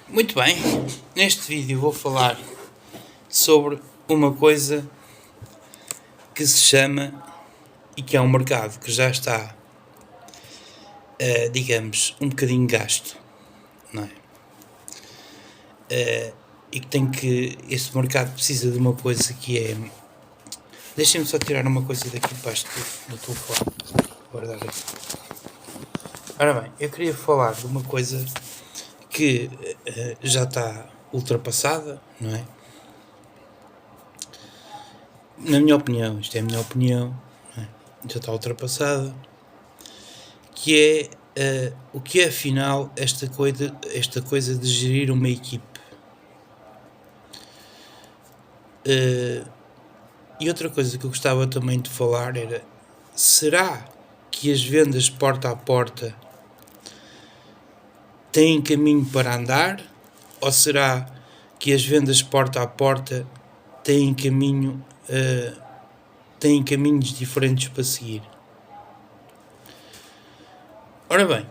Muito bem, neste vídeo vou falar sobre uma coisa que se chama e que é um mercado que já está, digamos, um bocadinho gasto, não é? E que este mercado precisa de uma coisa que é... Deixem-me só tirar uma coisa daqui debaixo do telefone. Guardar aqui. Ora bem, eu queria falar de uma coisa que já está ultrapassada, não é? Na minha opinião, isto é a minha opinião, não é? Já está ultrapassada, que é o que é afinal esta coisa de gerir uma equipe. E outra coisa que eu gostava também de falar era: será que as vendas porta a porta têm caminho para andar? Ou será que as vendas porta a porta têm caminhos diferentes para seguir? Ora bem,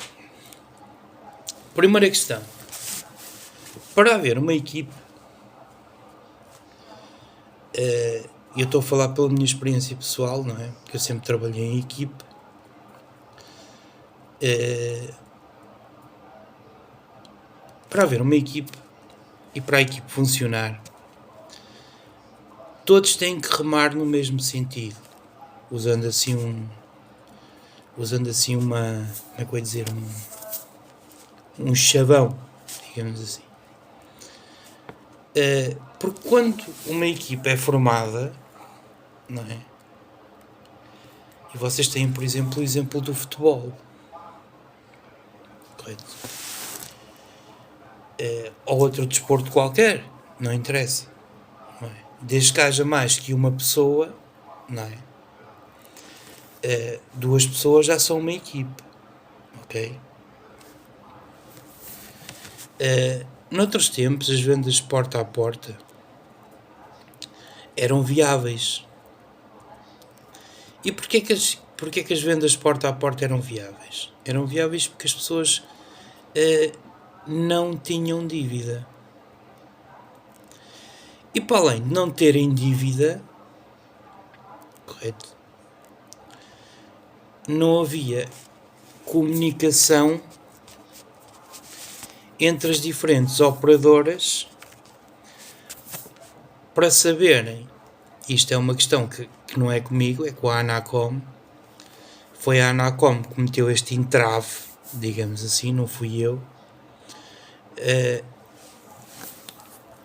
primeira questão: para haver uma equipe, eu estou a falar pela minha experiência pessoal, não é? Porque eu sempre trabalhei em equipe. Para haver uma equipe e para a equipe funcionar, todos têm que remar no mesmo sentido, usando assim uma, como é que eu ia dizer, um chavão, digamos assim. Porque quando uma equipa é formada, não é? E vocês têm, por exemplo, o exemplo do futebol, correto? Ou outro desporto qualquer, não interessa, não é? Desde que haja mais que uma pessoa, não é? Duas pessoas já são uma equipe, ok? Noutros tempos, as vendas porta a porta eram viáveis. E porquê que as vendas porta a porta eram viáveis? Eram viáveis porque as pessoas não tinham dívida. E para além de não terem dívida, correto, não havia comunicação entre as diferentes operadoras para saberem. Isto é uma questão que não é comigo, é com a Anacom. Foi a Anacom que meteu este entrave, digamos assim, não fui eu.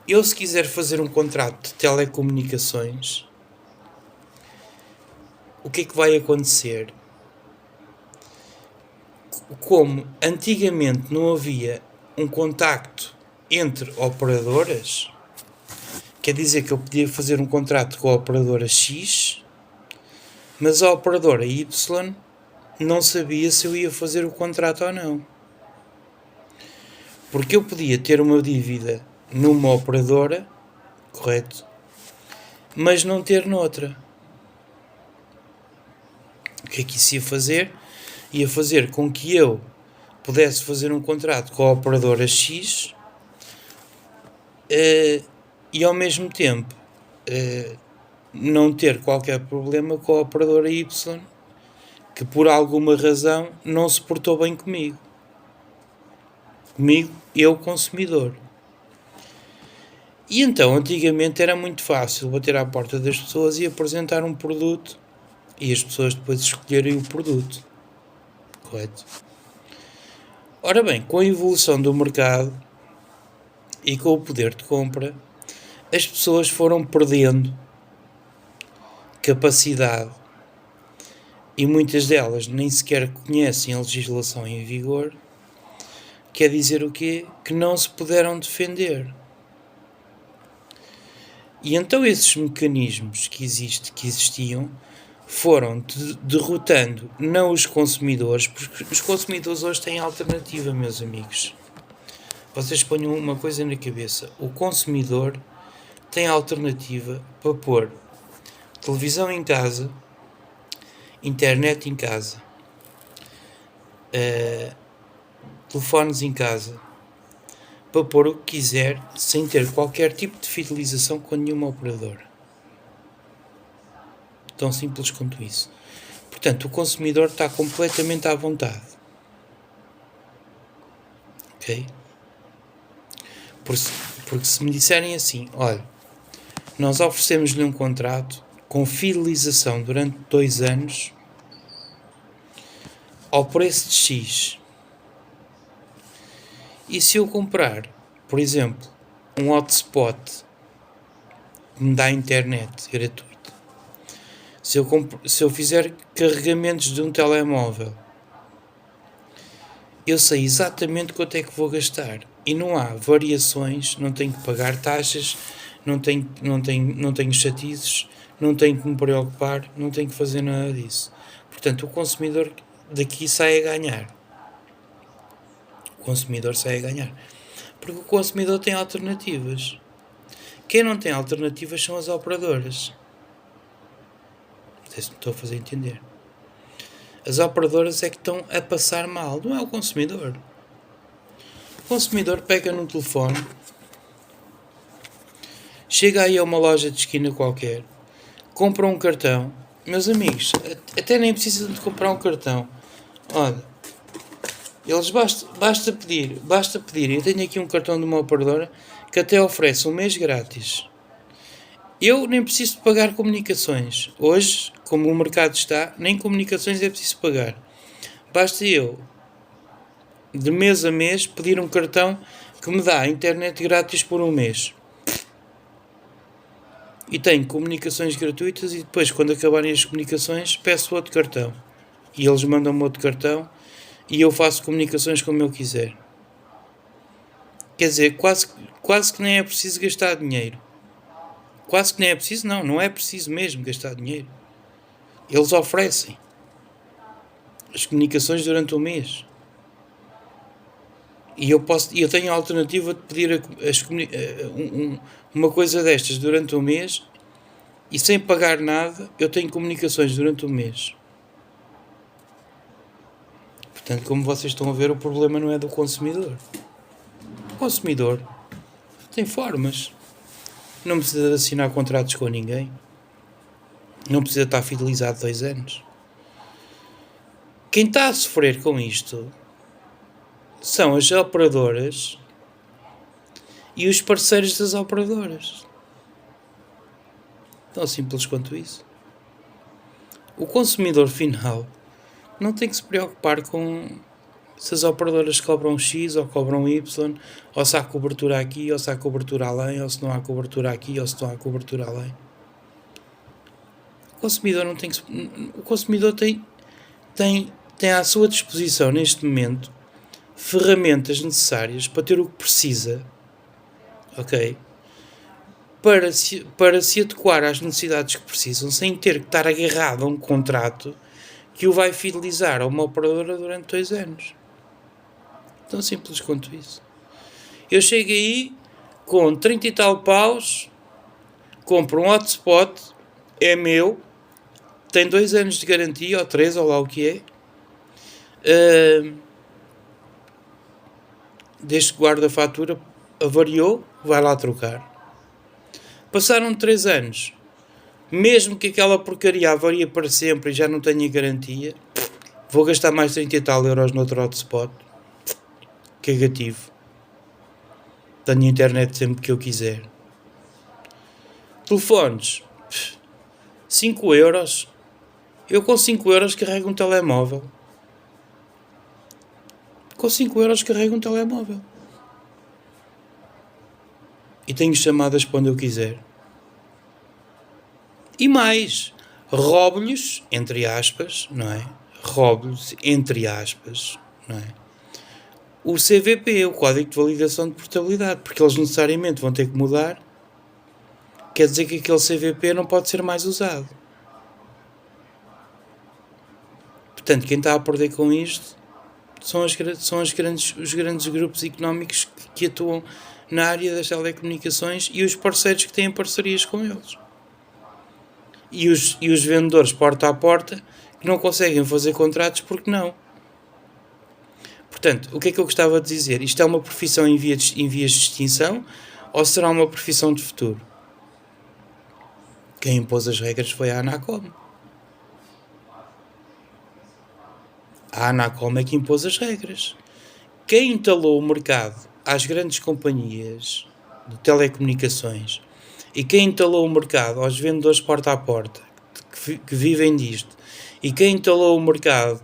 Eu, se quiser fazer um contrato de telecomunicações, o que é que vai acontecer? Como antigamente não havia um contacto entre operadoras, quer dizer que eu podia fazer um contrato com a operadora X, mas a operadora Y não sabia se eu ia fazer o contrato ou não. Porque eu podia ter uma dívida numa operadora, correto, mas não ter noutra. O que é que isso ia fazer? Ia fazer com que eu pudesse fazer um contrato com a operadora X e ao mesmo tempo não ter qualquer problema com a operadora Y, que por alguma razão não se portou bem comigo. Eu consumidor. E então, antigamente era muito fácil bater à porta das pessoas e apresentar um produto e as pessoas depois escolherem o produto, correto? Ora bem, com a evolução do mercado e com o poder de compra, as pessoas foram perdendo capacidade e muitas delas nem sequer conhecem a legislação em vigor. Quer dizer o quê? Que não se puderam defender. E então esses mecanismos que existiam foram derrotando não os consumidores, porque os consumidores hoje têm alternativa, meus amigos. Vocês ponham uma coisa na cabeça: o consumidor tem alternativa para pôr televisão em casa, internet em casa, telefones em casa, para pôr o que quiser sem ter qualquer tipo de fidelização com nenhuma operadora. Tão simples quanto isso. Portanto, o consumidor está completamente à vontade. Ok? Porque se me disserem assim, olha, nós oferecemos-lhe um contrato com fidelização durante 2 anos ao preço de X. E se eu comprar, por exemplo, um hotspot que me dá internet gratuito, se eu fizer carregamentos de um telemóvel, eu sei exatamente quanto é que vou gastar. E não há variações, não tenho que pagar taxas, não tenho chatices, não tenho que me preocupar, não tenho que fazer nada disso. Portanto, o consumidor daqui sai a ganhar. O consumidor sai a ganhar. Porque o consumidor tem alternativas. Quem não tem alternativas são as operadoras. Não sei se me estou a fazer entender. As operadoras é que estão a passar mal, não é o consumidor. O consumidor pega no telefone, chega aí a uma loja de esquina qualquer, compra um cartão. Meus amigos, até nem precisam de comprar um cartão. Olha, eles basta pedir. Eu tenho aqui um cartão de uma operadora que até oferece um mês grátis. Eu nem preciso de pagar comunicações. Hoje, como o mercado está, nem comunicações é preciso pagar. Basta eu, de mês a mês, pedir um cartão que me dá internet grátis por um mês. E tenho comunicações gratuitas e depois, quando acabarem as comunicações, peço outro cartão. E eles mandam-me outro cartão e eu faço comunicações como eu quiser. Quer dizer, quase que nem é preciso gastar dinheiro. Quase que nem é preciso, não é preciso mesmo gastar dinheiro. Eles oferecem as comunicações durante um mês. E eu tenho a alternativa de pedir uma coisa destas durante um mês e sem pagar nada, eu tenho comunicações durante um mês. Portanto, como vocês estão a ver, o problema não é do consumidor. O consumidor tem formas. Não precisa de assinar contratos com ninguém. Não precisa estar fidelizado 2 anos. Quem está a sofrer com isto são as operadoras e os parceiros das operadoras. Tão simples quanto isso. O consumidor final não tem que se preocupar com se as operadoras cobram X ou cobram Y, ou se há cobertura aqui, ou se há cobertura além, ou se não há cobertura aqui, ou se não há cobertura além. O consumidor não tem que... O consumidor tem à sua disposição, neste momento, ferramentas necessárias para ter o que precisa, ok? Para se adequar às necessidades que precisam, sem ter que estar agarrado a um contrato que o vai fidelizar a uma operadora durante 2 anos. Tão simples quanto isso. Eu chego aí com 30 e tal paus, compro um hotspot, é meu, tem 2 anos de garantia, ou 3, ou lá o que é. Desde que guarda a fatura, avariou, vai lá trocar. Passaram 3 anos, mesmo que aquela porcaria avarie para sempre e já não tenha garantia, vou gastar mais 30 e tal euros no outro hotspot. Cagativo. Tenho internet sempre que eu quiser. Telefones, 5 euros. Eu com 5 euros carrego um telemóvel. Com 5 euros carrego um telemóvel. E tenho chamadas para onde eu quiser. E mais, roubo-lhes, entre aspas, não é? Roubo-lhes, entre aspas, não é? O CVP, o Código de Validação de Portabilidade, porque eles necessariamente vão ter que mudar. Quer dizer que aquele CVP não pode ser mais usado. Portanto, quem está a perder com isto são os grandes grupos económicos que atuam na área das telecomunicações e os parceiros que têm parcerias com eles. E os vendedores porta a porta que não conseguem fazer contratos porque não. Portanto, o que é que eu gostava de dizer? Isto é uma profissão em vias de extinção ou será uma profissão de futuro? Quem impôs as regras foi a Anacom. A Anacom é que impôs as regras. Quem instalou o mercado às grandes companhias de telecomunicações e quem instalou o mercado aos vendedores porta a porta que vivem disto e quem instalou o mercado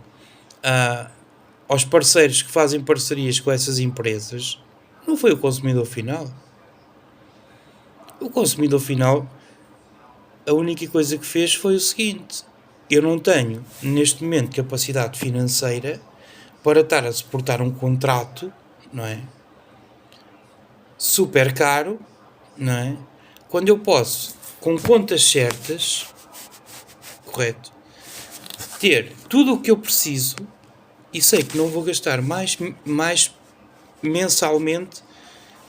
aos parceiros que fazem parcerias com essas empresas não foi o consumidor final. O consumidor final, a única coisa que fez foi o seguinte: eu não tenho neste momento capacidade financeira para estar a suportar um contrato, não é? Super caro, não é? Quando eu posso, com contas certas, correto, ter tudo o que eu preciso e sei que não vou gastar mais mensalmente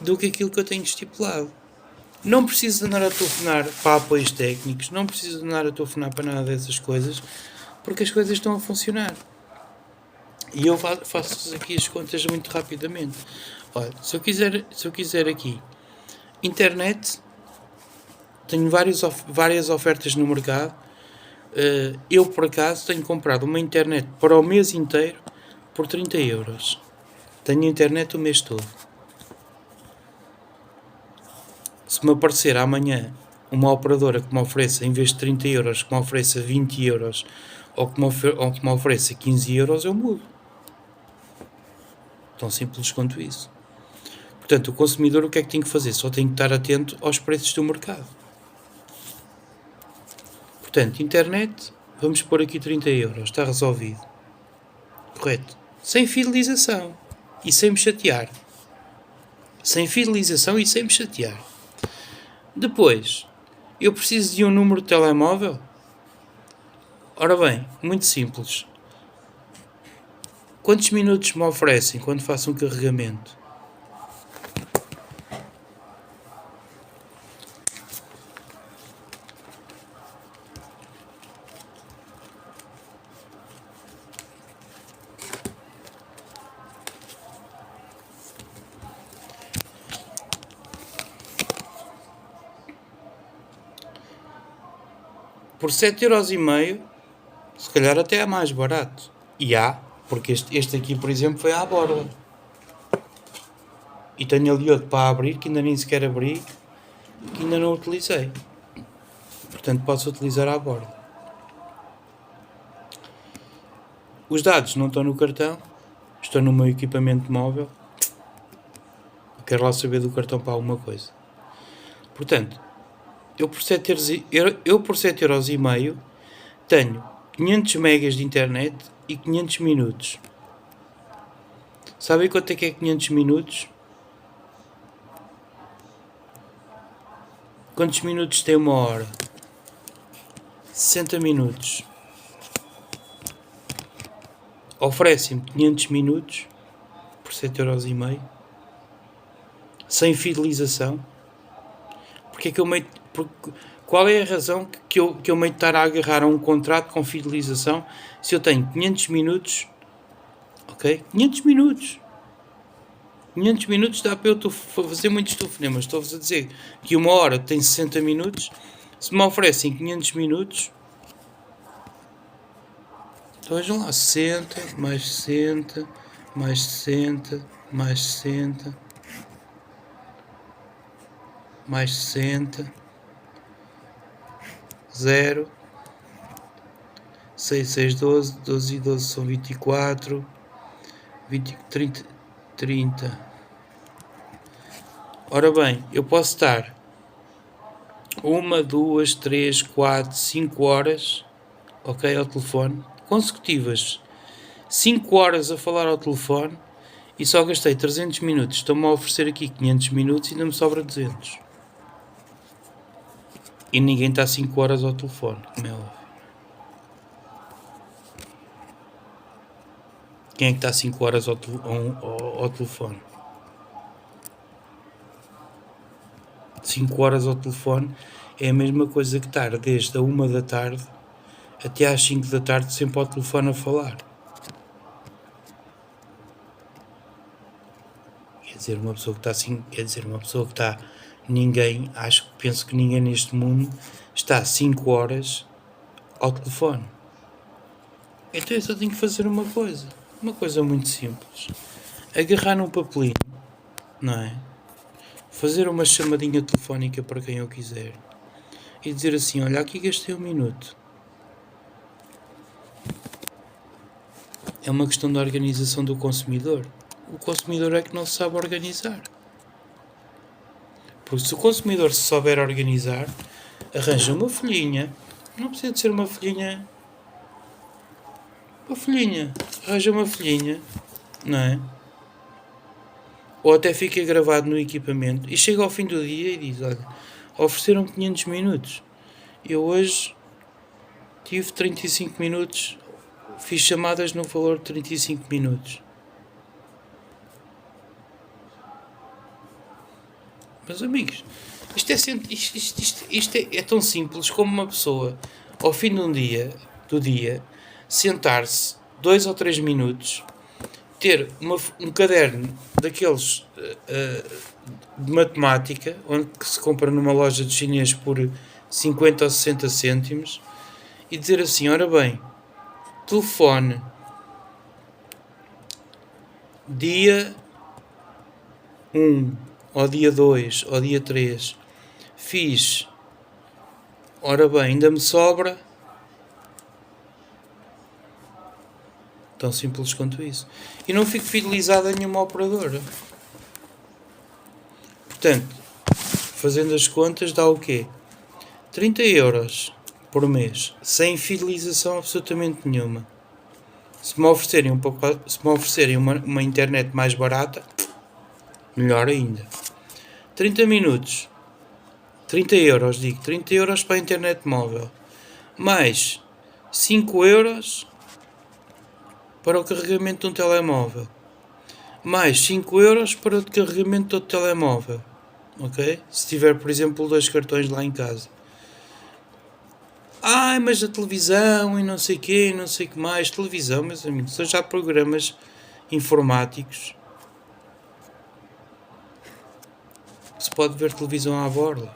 do que aquilo que eu tenho estipulado. Não preciso de andar a telefonar para apoios técnicos, não preciso de andar a telefonar para nada dessas coisas, porque as coisas estão a funcionar. E eu faço aqui as contas muito rapidamente. Olha, se eu quiser aqui internet, tenho várias ofertas no mercado. Eu, por acaso, tenho comprado uma internet para o mês inteiro por 30 euros. Tenho internet o mês todo. Se me aparecer amanhã uma operadora que me ofereça, em vez de 30 euros, que me ofereça 20 euros ou que me ofereça 15 euros, eu mudo. Tão simples quanto isso. Portanto, o consumidor o que é que tem que fazer? Só tem que estar atento aos preços do mercado. Portanto, internet, vamos pôr aqui 30 euros, está resolvido. Correto. Sem fidelização e sem me chatear. Sem fidelização e sem me chatear. Depois, eu preciso de um número de telemóvel? Ora bem, muito simples. Quantos minutos me oferecem quando faço um carregamento? Por 7,5€, se calhar até é mais barato. E há, porque este aqui, por exemplo, foi à borda. E tenho ali outro para abrir, que ainda nem sequer abri, que ainda não utilizei. Portanto, posso utilizar à borda. Os dados não estão no cartão, estão no meu equipamento móvel. Quero lá saber do cartão para alguma coisa. Portanto, eu por 7,5€ tenho 500 megas de internet e 500 minutos. Sabem quanto é que é 500 minutos? Quantos minutos tem uma hora? 60 minutos. Oferecem-me 500 minutos por 7,5€. Sem fidelização. Porque é que eu meio... Qual é a razão que eu meio de estar a agarrar a um contrato com fidelização se eu tenho 500 minutos? Ok? 500 minutos. 500 minutos dá para eu fazer muitos telefonemas. Estou-vos a dizer que uma hora tem 60 minutos. Se me oferecem 500 minutos... Então vejam lá. 60, mais 60, mais 60, mais 60, mais 60... 0, 6, 6, 12, 12 e 12 são 24, 20, 30, 30. Ora bem, eu posso estar 1, 2, 3, 4, 5 horas, ok, ao telefone, consecutivas, 5 horas a falar ao telefone e só gastei 300 minutos. Estão-me a oferecer aqui 500 minutos e ainda me sobra 200. E ninguém está 5 horas ao telefone, como é óbvio. Quem é que está 5 horas ao telefone? 5 horas ao telefone é a mesma coisa que estar desde a 1 da tarde até às 5 da tarde sempre ao telefone a falar. dizer, uma pessoa que está assim, quer dizer, uma pessoa que está, penso que ninguém neste mundo está 5 horas ao telefone. Então eu só tenho que fazer uma coisa muito simples. Agarrar num papelinho, não é? Fazer uma chamadinha telefónica para quem eu quiser e dizer assim, olha, aqui gastei 1 minuto. É uma questão da organização do consumidor. O consumidor é que não se sabe organizar. Porque se o consumidor se souber organizar, arranja uma folhinha. Não precisa de ser uma folhinha. Arranja uma folhinha, não é? Ou até fica gravado no equipamento e chega ao fim do dia e diz, olha, ofereceram 500 minutos. Eu hoje tive 35 minutos, fiz chamadas no valor de 35 minutos. Meus amigos, isto é tão simples como uma pessoa, ao fim de do dia, sentar-se 2 ou 3 minutos, ter um caderno daqueles de matemática, onde que se compra numa loja de chinês por 50 ou 60 cêntimos, e dizer assim, ora bem, telefone, dia 1, ao dia 2, ao dia 3, fiz, ora bem, ainda me sobra. Tão simples quanto isso. E não fico fidelizado a nenhuma operadora. Portanto, fazendo as contas, dá o quê? 30 euros por mês, sem fidelização absolutamente nenhuma. Se me oferecerem uma internet mais barata, melhor ainda. 30 minutos, 30 euros, 30 euros para a internet móvel, mais 5 euros para o carregamento de um telemóvel, mais 5 euros para o carregamento do telemóvel, ok? Se tiver, por exemplo, 2 cartões lá em casa. Mas a televisão e não sei o quê, não sei o que mais. Televisão, meus amigos, são já programas informáticos. Se pode ver televisão à borla.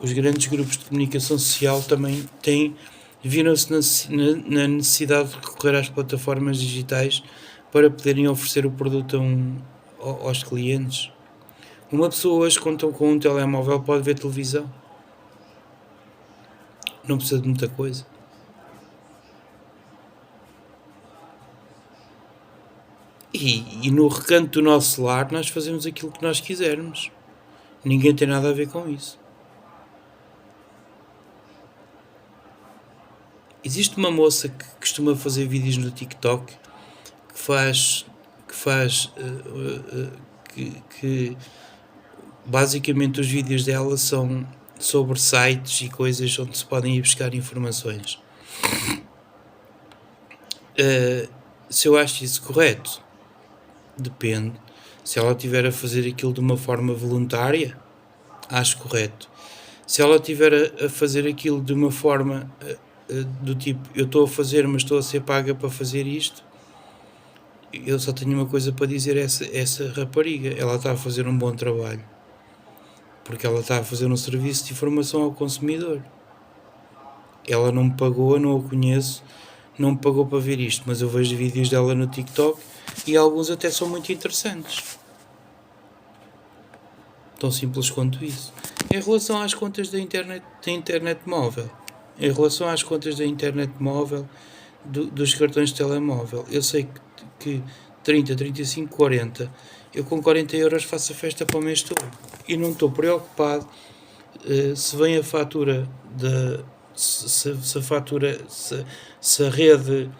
Os grandes grupos de comunicação social também viram-se na necessidade de recorrer às plataformas digitais para poderem oferecer o produto aos clientes. Uma pessoa hoje com um telemóvel pode ver televisão. Não precisa de muita coisa. E no recanto do nosso lar nós fazemos aquilo que nós quisermos. Ninguém tem nada a ver com isso. Existe uma moça que costuma fazer vídeos no TikTok que basicamente os vídeos dela são sobre sites e coisas onde se podem ir buscar informações. Se eu acho isso correto, depende. Se ela estiver a fazer aquilo de uma forma voluntária, acho correto. Se ela estiver a fazer aquilo de uma forma do tipo, eu estou a fazer, mas estou a ser paga para fazer isto, eu só tenho uma coisa para dizer a essa rapariga. Ela está a fazer um bom trabalho, porque ela está a fazer um serviço de informação ao consumidor. Ela não me pagou, eu não a conheço, não me pagou para ver isto, mas eu vejo vídeos dela no TikTok e alguns até são muito interessantes. Tão simples quanto isso. Em relação às contas da internet móvel, dos cartões de telemóvel, eu sei que 30, 35, 40, eu com 40 euros faço a festa para o mês todo. E não estou preocupado se vem a fatura se a rede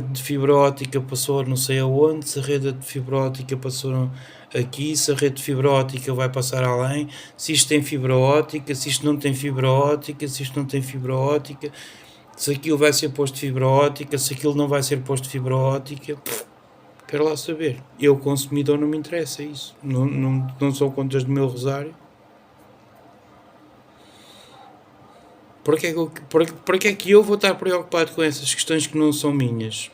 de fibra óptica passou não sei aonde, se a rede de fibra óptica passou aqui, se a rede de fibra óptica vai passar além, se isto tem fibra óptica, se isto não tem fibra óptica, se isto não tem fibra óptica, se aquilo vai ser posto de fibra óptica, se aquilo não vai ser posto de fibra óptica. Quero lá saber. Eu, consumidor, não me interessa isso. Não são contas do meu rosário. Porque é que eu vou estar preocupado com essas questões que não são minhas?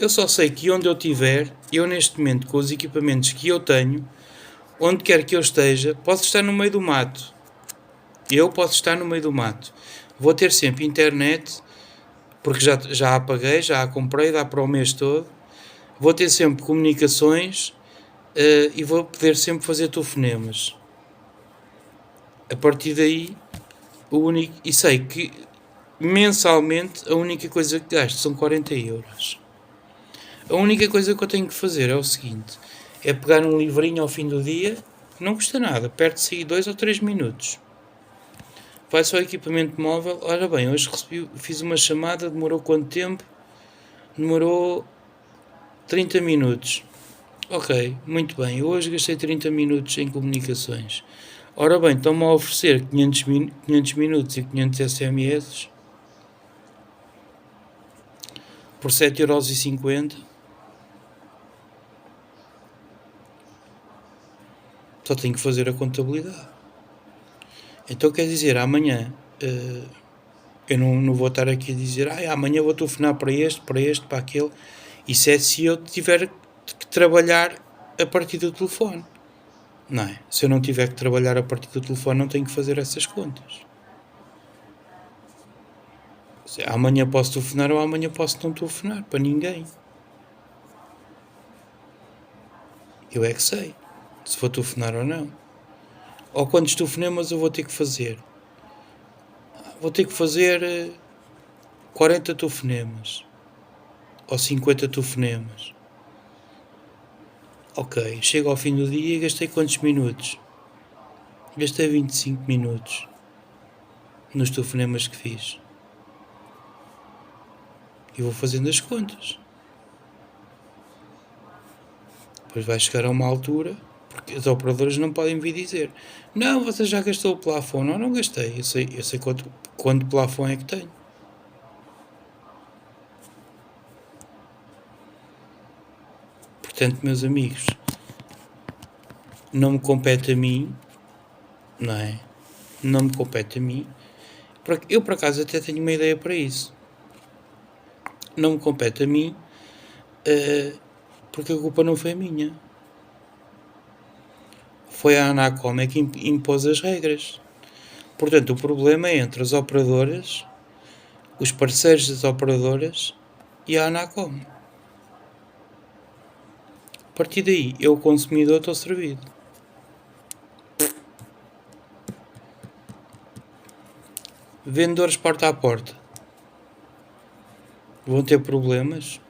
Eu só sei que onde eu estiver, eu neste momento, com os equipamentos que eu tenho, onde quer que eu esteja, posso estar no meio do mato. Eu posso estar no meio do mato. Vou ter sempre internet, porque já a apaguei, já a comprei, dá para o mês todo. Vou ter sempre comunicações e vou poder sempre fazer telefonemas. A partir daí, e sei que mensalmente a única coisa que gasto são 40 euros. A única coisa que eu tenho que fazer é o seguinte: é pegar um livrinho ao fim do dia, não custa nada, perde-se aí 2 ou 3 minutos. Vai só ao equipamento móvel. Ora bem, hoje fiz uma chamada, demorou quanto tempo? Demorou 30 minutos. Ok, muito bem, hoje gastei 30 minutos em comunicações. Ora bem, estão-me a oferecer 500 minutos e 500 SMS por 7,50€. Só tenho que fazer a contabilidade. Então quer dizer, amanhã eu não vou estar aqui a dizer amanhã vou telefonar para este, para aquele. Isso é se eu tiver que trabalhar a partir do telefone. Não é? Se eu não tiver que trabalhar a partir do telefone, não tenho que fazer essas contas. Amanhã posso telefonar ou amanhã posso não telefonar para ninguém. Eu é que sei se vou telefonar ou não. Ou quantos telefonemas eu vou ter que fazer. Vou ter que fazer 40 telefonemas. Ou 50 telefonemas. Ok, chego ao fim do dia e gastei quantos minutos? Gastei 25 minutos nos telefonemas que fiz. E vou fazendo as contas. Depois vai chegar a uma altura, porque as operadoras não podem vir dizer: não, você já gastou o plafond. Não gastei. Eu sei quanto plafond é que tenho. Portanto, meus amigos, não me compete a mim, não é? Não me compete a mim. Eu, por acaso, até tenho uma ideia para isso. Não me compete a mim, porque a culpa não foi minha. Foi a Anacom que impôs as regras. Portanto, o problema é entre as operadoras, os parceiros das operadoras e a Anacom. A partir daí, eu, consumidor, estou servido. Vendedores porta a porta vão ter problemas.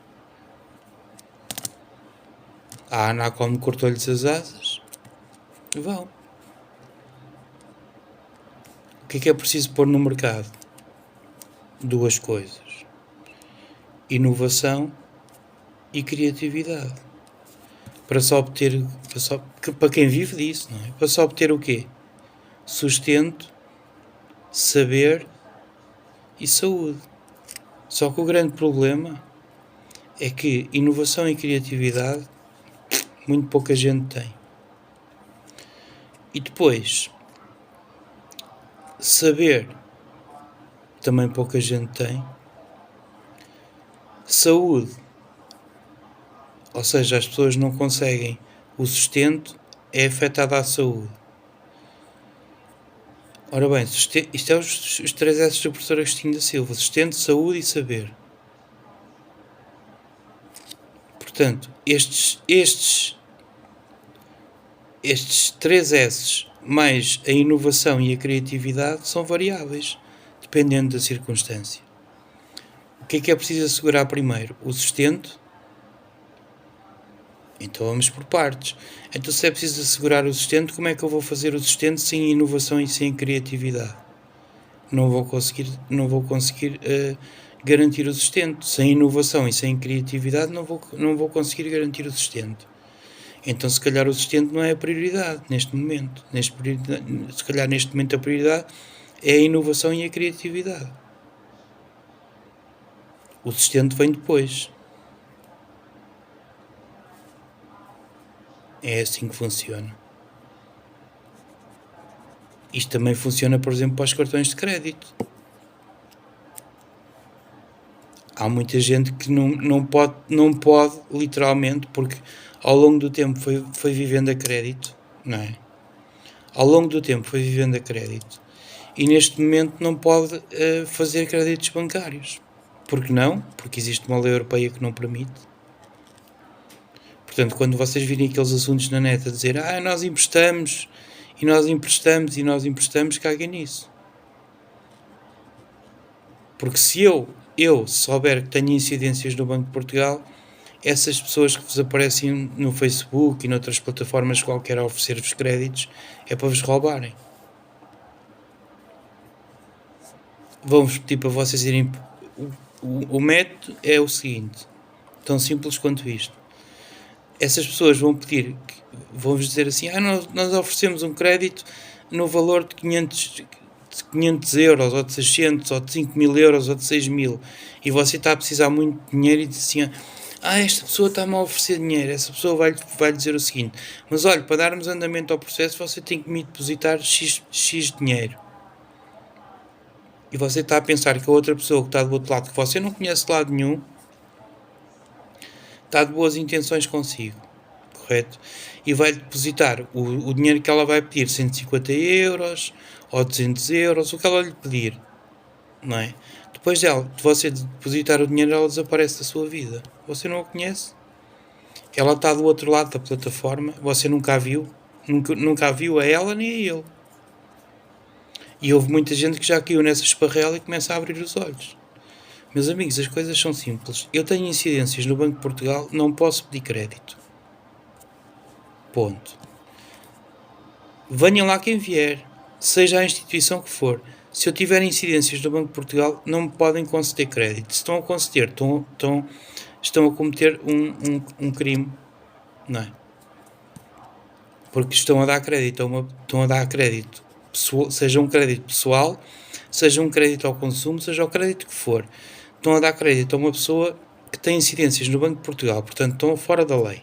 A Anacom cortou-lhes as asas. Vão. O que é preciso pôr no mercado? Duas coisas: inovação e criatividade. Para quem vive disso, não é? Para só obter o quê? Sustento, saber e saúde. Só que o grande problema é que inovação e criatividade muito pouca gente tem. E depois, saber também pouca gente tem. Saúde, ou seja, as pessoas não conseguem. O sustento é afetado à saúde. Ora bem, isto é os 3 S do professor Agostinho da Silva: sustento, saúde e saber. Portanto, estes 3 S mais a inovação e a criatividade são variáveis, dependendo da circunstância. O que é preciso assegurar primeiro? O sustento. Então vamos por partes. Então, se é preciso assegurar o sustento, como é que eu vou fazer o sustento sem inovação e sem criatividade? Não vou conseguir garantir o sustento. Sem inovação e sem criatividade não vou conseguir garantir o sustento. Então, se calhar o sustento não é a prioridade neste momento. Se calhar neste momento a prioridade é a inovação e a criatividade. O sustento vem depois. É assim que funciona. Isto também funciona, por exemplo, para os cartões de crédito. há muita gente que não pode literalmente, porque ao longo do tempo foi vivendo a crédito, não é? Ao longo do tempo foi vivendo a crédito e neste momento não pode fazer créditos bancários. Por que não? Porque existe uma lei europeia que não permite. Portanto, quando vocês virem aqueles assuntos na net a dizer nós emprestamos, e nós emprestamos, e nós emprestamos, caguem nisso. Porque se eu souber que tenho incidências no Banco de Portugal, essas pessoas que vos aparecem no Facebook e noutras plataformas qualquer a oferecer-vos créditos, é para vos roubarem. Vão-vos pedir para vocês irem... O método é o seguinte, tão simples quanto isto. Essas pessoas vão pedir, vão-vos dizer assim, nós oferecemos um crédito no valor de 500 euros, ou de 600, ou de 5.000 euros, ou de 6.000, e você está a precisar muito de dinheiro e diz assim, esta pessoa está-me a oferecer dinheiro, essa pessoa vai dizer o seguinte, mas olha, para darmos andamento ao processo você tem que me depositar X dinheiro. E você está a pensar que a outra pessoa que está do outro lado, que você não conhece de lado nenhum, está de boas intenções consigo, correto? E vai depositar o dinheiro que ela vai pedir, 150 euros ou 200 euros, o que ela lhe pedir, não é? Depois de você depositar o dinheiro, ela desaparece da sua vida. Você não a conhece. Ela está do outro lado da plataforma, você nunca a viu, nunca a viu a ela nem a ele. E houve muita gente que já caiu nessa esparrela e começa a abrir os olhos. Meus amigos, as coisas são simples. Eu tenho incidências no Banco de Portugal, não posso pedir crédito. Ponto. Venham lá quem vier, seja a instituição que for. Se eu tiver incidências no Banco de Portugal, não me podem conceder crédito. Se estão a conceder, estão a cometer um crime, não é? Porque estão a dar crédito seja um crédito pessoal, seja um crédito ao consumo, seja o crédito que for. Estão a dar crédito a uma pessoa que tem incidências no Banco de Portugal, portanto estão fora da lei.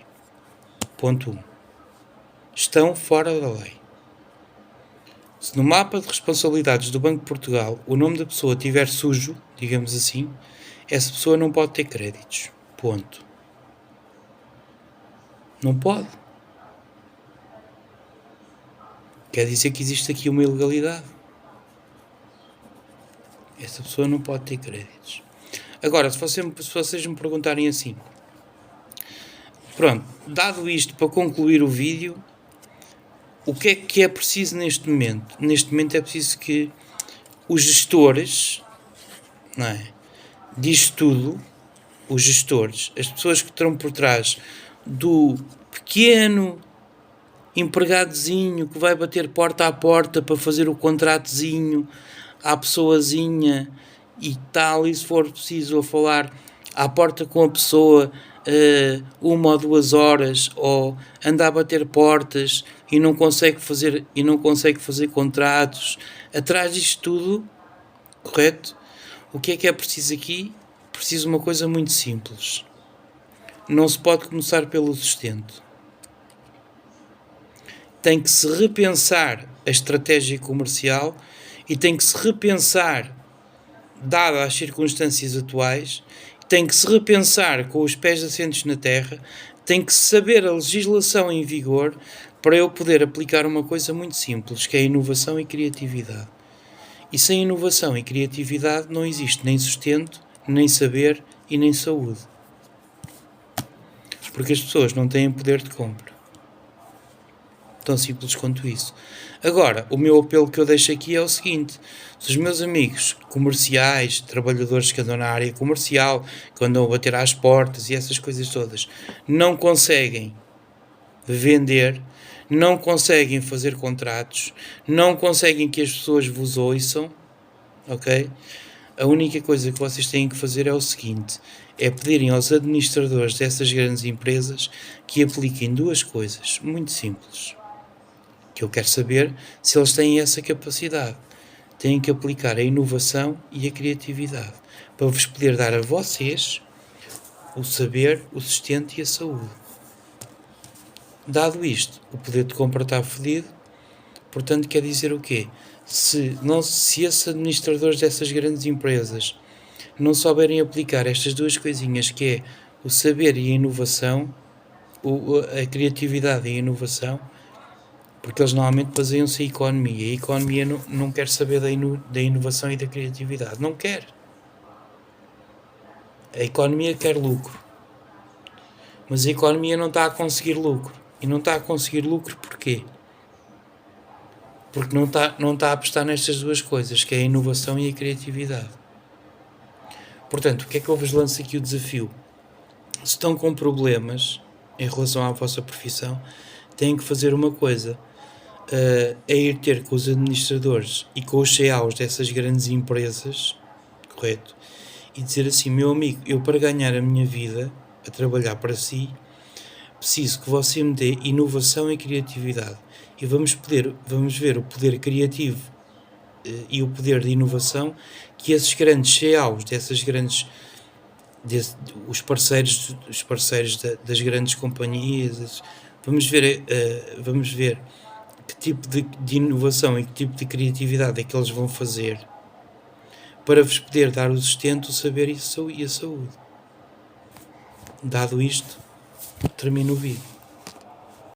Ponto 1. Estão fora da lei. Se no mapa de responsabilidades do Banco de Portugal o nome da pessoa estiver sujo, digamos assim, essa pessoa não pode ter créditos. Ponto. Não pode. Quer dizer que existe aqui uma ilegalidade. Essa pessoa não pode ter créditos. Agora, se vocês me perguntarem assim, pronto, dado isto, para concluir o vídeo, o que é preciso neste momento? Neste momento é preciso que os gestores, não é, disto tudo, os gestores, as pessoas que estão por trás do pequeno empregadozinho que vai bater porta a porta para fazer o contratozinho à pessoazinha e tal, e se for preciso a falar à porta com a pessoa 1 ou 2 horas, ou anda a bater portas e não consegue fazer contratos, atrás disto tudo, correto? O que é preciso aqui? Preciso uma coisa muito simples. Não se pode começar pelo sustento. Tem que se repensar a estratégia comercial e tem que se repensar, dadas as circunstâncias atuais, tem que se repensar com os pés assentes na terra, tem que se saber a legislação em vigor para eu poder aplicar uma coisa muito simples, que é a inovação e criatividade. E sem inovação e criatividade não existe nem sustento, nem saber e nem saúde. Porque as pessoas não têm poder de compra. Tão simples quanto isso. Agora, o meu apelo que eu deixo aqui é o seguinte: se os meus amigos comerciais, trabalhadores que andam na área comercial, que andam a bater às portas e essas coisas todas, não conseguem vender, não conseguem fazer contratos, não conseguem que as pessoas vos ouçam, ok? A única coisa que vocês têm que fazer é o seguinte: é pedirem aos administradores dessas grandes empresas que apliquem 2 coisas muito simples. Que eu quero saber se eles têm essa capacidade. Têm que aplicar a inovação e a criatividade para vos poder dar a vocês o saber, o sustento e a saúde. Dado isto, o poder de compra está fodido. Portanto, quer dizer o quê? Se esses administradores dessas grandes empresas não souberem aplicar estas duas coisinhas, que é o saber e a inovação, a criatividade e a inovação, porque eles normalmente baseiam-se em economia. A economia não quer saber da inovação e da criatividade. Não quer. A economia quer lucro. Mas a economia não está a conseguir lucro. E não está a conseguir lucro porquê? Porque não está a apostar nestas duas coisas, que é a inovação e a criatividade. Portanto, o que é que eu vos lanço aqui o desafio? Se estão com problemas em relação à vossa profissão, têm que fazer uma coisa. É ir ter com os administradores e com os CEOs dessas grandes empresas, correto? E dizer assim, meu amigo, eu para ganhar a minha vida, a trabalhar para si, preciso que você me dê inovação e criatividade. E vamos ver o poder criativo e o poder de inovação que esses grandes CEOs dessas grandes os parceiros das grandes companhias, vamos ver que tipo de inovação e que tipo de criatividade é que eles vão fazer para vos poder dar o sustento, o saber e a saúde. Dado isto, termino o vídeo.